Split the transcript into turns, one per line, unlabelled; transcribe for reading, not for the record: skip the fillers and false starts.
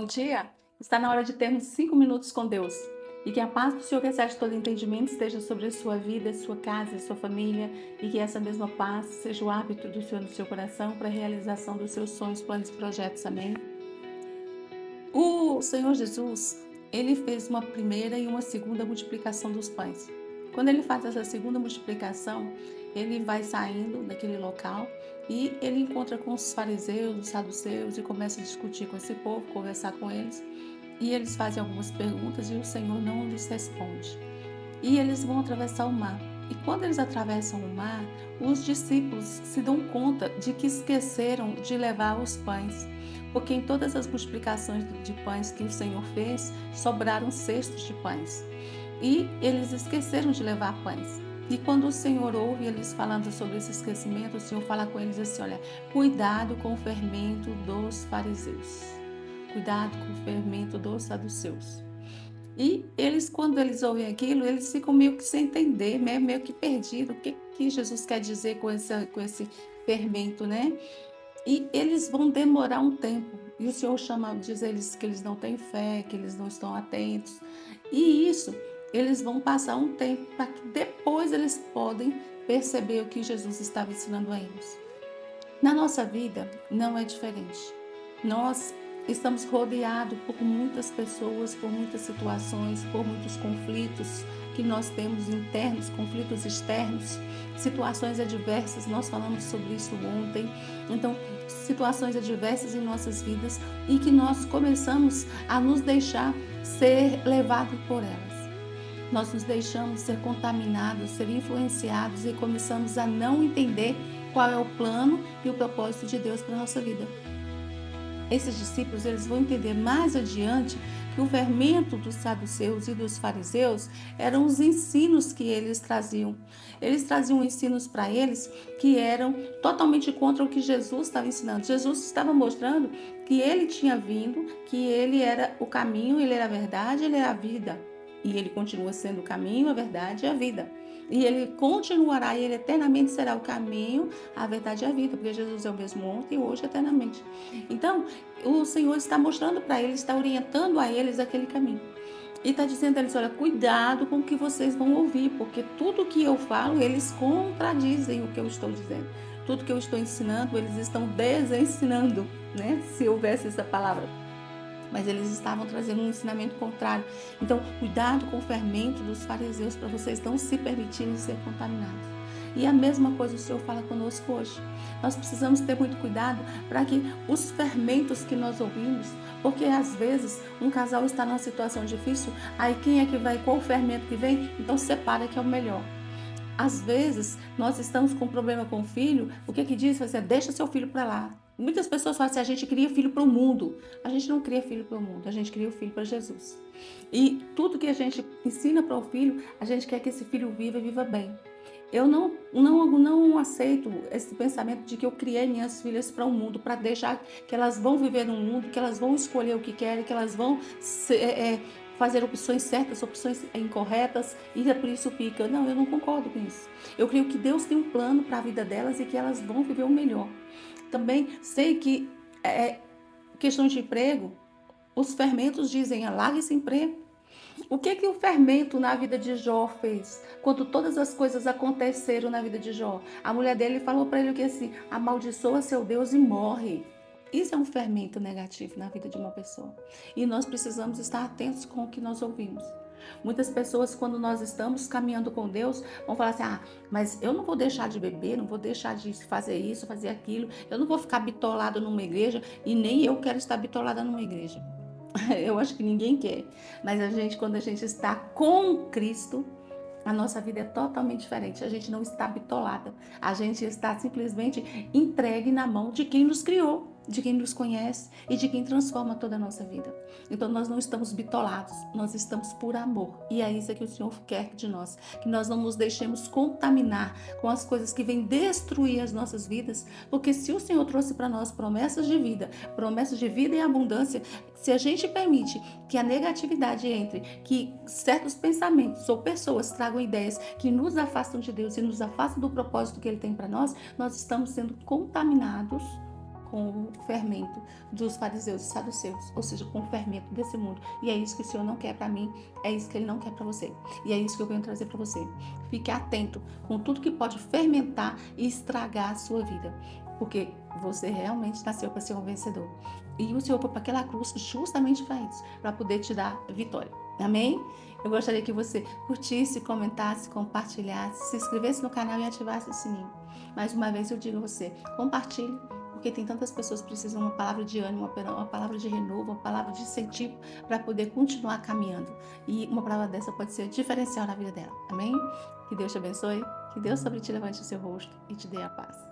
dia! Está na hora de termos 5 minutos com Deus. E que a paz do Senhor, que excede todo entendimento, esteja sobre a sua vida, sua casa e sua família. E que essa mesma paz seja o hábito do Senhor no seu coração para a realização dos seus sonhos, planos e projetos. Amém? O Senhor Jesus, ele fez uma primeira e uma segunda multiplicação dos pães. Quando ele faz essa segunda multiplicação, ele vai saindo daquele local e ele encontra com os fariseus, os saduceus e começa a discutir com esse povo, conversar com eles. E eles fazem algumas perguntas e o Senhor não lhes responde. E eles vão atravessar o mar. E quando eles atravessam o mar, os discípulos se dão conta de que esqueceram de levar os pães. Porque em todas as multiplicações de pães que o Senhor fez, sobraram cestos de pães. E eles esqueceram de levar pães. E quando o Senhor ouve eles falando sobre esse esquecimento, o Senhor fala com eles assim, olha, cuidado com o fermento dos fariseus. Cuidado com o fermento dos saduceus. E eles, quando eles ouvem aquilo, eles ficam meio que sem entender, meio que perdidos. O que Jesus quer dizer com esse fermento, né? E eles vão demorar um tempo. E o Senhor diz a eles que eles não têm fé, que eles não estão atentos. E isso, eles vão passar um tempo para que depois eles podem perceber o que Jesus estava ensinando a eles. Na nossa vida, não é diferente. Nós estamos rodeados por muitas pessoas, por muitas situações, por muitos conflitos que nós temos internos, conflitos externos, situações adversas. Nós falamos sobre isso ontem. Então, situações adversas em nossas vidas e que nós começamos a nos deixar ser levados por elas. Nós nos deixamos ser contaminados, ser influenciados e começamos a não entender qual é o plano e o propósito de Deus para a nossa vida. Esses discípulos, eles vão entender mais adiante que o fermento dos saduceus e dos fariseus eram os ensinos que eles traziam. Eles traziam ensinos para eles que eram totalmente contra o que Jesus estava ensinando. Jesus estava mostrando que ele tinha vindo, que ele era o caminho, ele era a verdade, ele era a vida. E ele continua sendo o caminho, a verdade e a vida. E ele continuará e ele eternamente será o caminho, a verdade e a vida, porque Jesus é o mesmo ontem e hoje eternamente. Então, o Senhor está mostrando para eles, está orientando a eles aquele caminho. E está dizendo a eles, olha, cuidado com o que vocês vão ouvir, porque tudo que eu falo, eles contradizem o que eu estou dizendo. Tudo que eu estou ensinando, eles estão desensinando, né? Se houvesse essa palavra. Mas eles estavam trazendo um ensinamento contrário. Então, cuidado com o fermento dos fariseus para vocês não se permitirem ser contaminados. E a mesma coisa o Senhor fala conosco hoje. Nós precisamos ter muito cuidado para que os fermentos que nós ouvimos, porque às vezes um casal está numa situação difícil, aí quem é que vai, qual o fermento que vem? Então separa que é o melhor. Às vezes nós estamos com um problema com o filho, o que diz? Você deixa seu filho para lá. Muitas pessoas falam assim, a gente cria filho para o mundo. A gente não cria filho para o mundo, a gente cria o filho para Jesus. E tudo que a gente ensina para o filho, a gente quer que esse filho viva e viva bem. Eu não aceito esse pensamento de que eu criei minhas filhas para o mundo, para deixar que elas vão viver no mundo, que elas vão escolher o que querem, que elas vão fazer opções certas, opções incorretas, e é por isso fica. Não, eu não concordo com isso. Eu creio que Deus tem um plano para a vida delas e que elas vão viver o melhor. Também sei que questão de emprego, os fermentos dizem, largue esse emprego. O que o fermento na vida de Jó fez? Quando todas as coisas aconteceram na vida de Jó, a mulher dele falou para ele que assim, amaldiçoa seu Deus e morre. Isso é um fermento negativo na vida de uma pessoa. E nós precisamos estar atentos com o que nós ouvimos. Muitas pessoas, quando nós estamos caminhando com Deus, vão falar assim, mas eu não vou deixar de beber, não vou deixar de fazer isso, fazer aquilo, eu não vou ficar bitolado numa igreja e nem eu quero estar bitolada numa igreja. Eu acho que ninguém quer, mas quando a gente está com Cristo, a nossa vida é totalmente diferente. A gente não está bitolada, a gente está simplesmente entregue na mão de quem nos criou, de quem nos conhece e de quem transforma toda a nossa vida. Então nós não estamos bitolados, nós estamos por amor. E é isso que o Senhor quer de nós, que nós não nos deixemos contaminar com as coisas que vêm destruir as nossas vidas, porque se o Senhor trouxe para nós promessas de vida e abundância, se a gente permite que a negatividade entre, que certos pensamentos ou pessoas tragam ideias que nos afastam de Deus e nos afastam do propósito que Ele tem para nós, nós estamos sendo contaminados com o fermento dos fariseus e saduceus, ou seja, com o fermento desse mundo. E é isso que o Senhor não quer para mim, é isso que Ele não quer para você. E é isso que eu venho trazer para você. Fique atento com tudo que pode fermentar e estragar a sua vida, porque você realmente nasceu para ser um vencedor. E o Senhor foi para aquela cruz justamente para isso, para poder te dar vitória. Amém? Eu gostaria que você curtisse, comentasse, compartilhasse, se inscrevesse no canal e ativasse o sininho. Mais uma vez eu digo a você, compartilhe, porque tem tantas pessoas que precisam de uma palavra de ânimo, uma palavra de renovo, uma palavra de incentivo para poder continuar caminhando. E uma palavra dessa pode ser diferencial na vida dela. Amém? Que Deus te abençoe, que Deus sobre ti levante o seu rosto e te dê a paz.